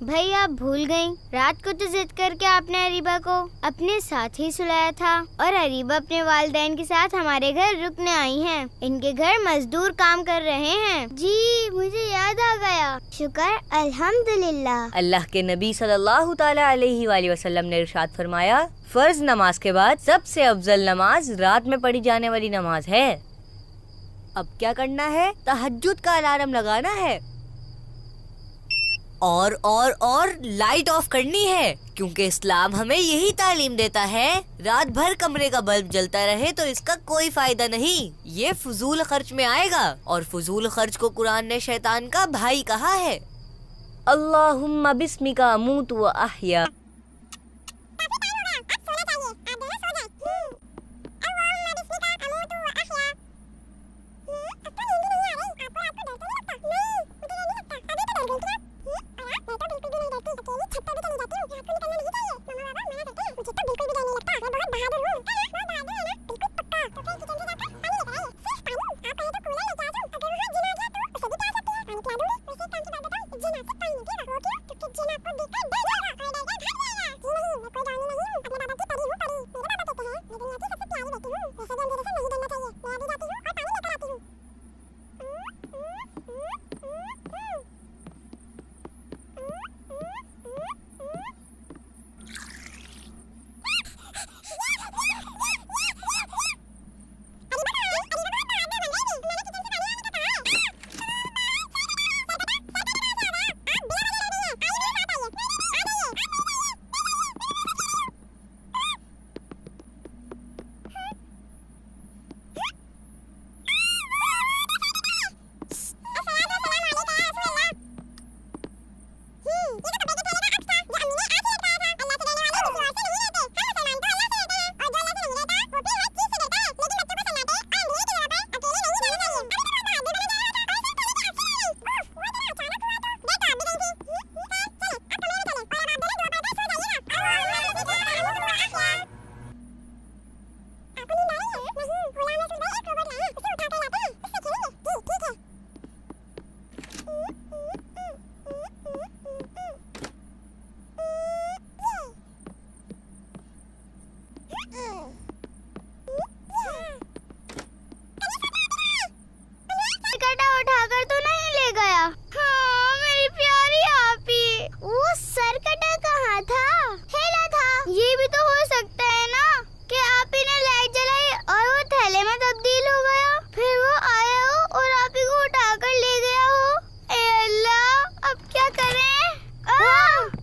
भाई आप भूल गयी, रात को तो जिद करके आपने अरीबा को अपने साथ ही सुलाया था और अरीबा अपने वालिदैन के साथ हमारे घर रुकने आई हैं। इनके घर मजदूर काम कर रहे हैं। जी मुझे याद आ गया, शुक्र अल्हम्दुलिल्लाह। अल्लाह के नबी सल्लल्लाहु ताला अलैहि वसल्लम ने इरशाद फरमाया, फर्ज नमाज के बाद सबसे अफजल नमाज रात में पढ़ी जाने वाली नमाज है। अब क्या करना है? तहज्जुद का अलार्म लगाना है और लाइट ऑफ करनी है, क्योंकि इस्लाम हमें यही तालीम देता है। रात भर कमरे का बल्ब जलता रहे तो इसका कोई फायदा नहीं, ये फजूल खर्च में आएगा और फजूल खर्च को कुरान ने शैतान का भाई कहा है। अल्लाहुम्मा बिस्मिका अमूतु व अहया।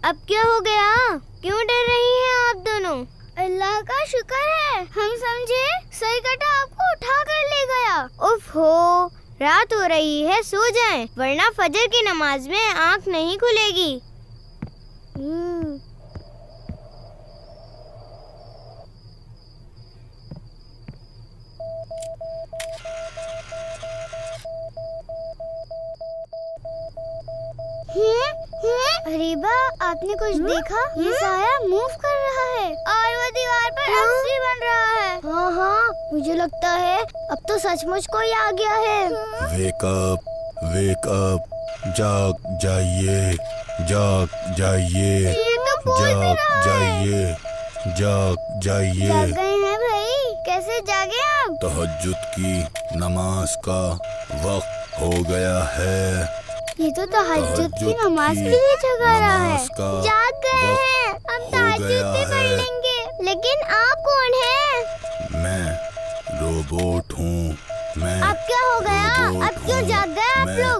अब क्या हो गया? क्यों डर रही हैं आप दोनों? अल्लाह का शुक्र है, हम समझे सरकटा आपको उठा कर ले गया। उफ हो, रात हो रही है, सो जाएं, वरना फजर की नमाज में आँख नहीं खुलेगी। अरीबा, आपने कुछ देखा? ये साया मूव कर रहा है और वो दीवार पर एक्स बन रहा है। हाँ हाँ, मुझे लगता है अब तो सचमुच कोई आ गया है। वेक अप, जाग जाइए, जाग जाइए, जाग जाइए, जाग जाइए। जाग गए हैं भाई, कैसे जागे आप? तहज्जुद की नमाज का वक्त हो गया है। ये तो तहज्जुद की नमाज के लिए जगा रहा है। जाग गए हैं, हम तहज्जुद भी पढ़ लेंगे। लेकिन आप कौन हैं? मैं रोबोट हूँ। अब क्या हो गया? अब क्यों जाग गए आप लोग?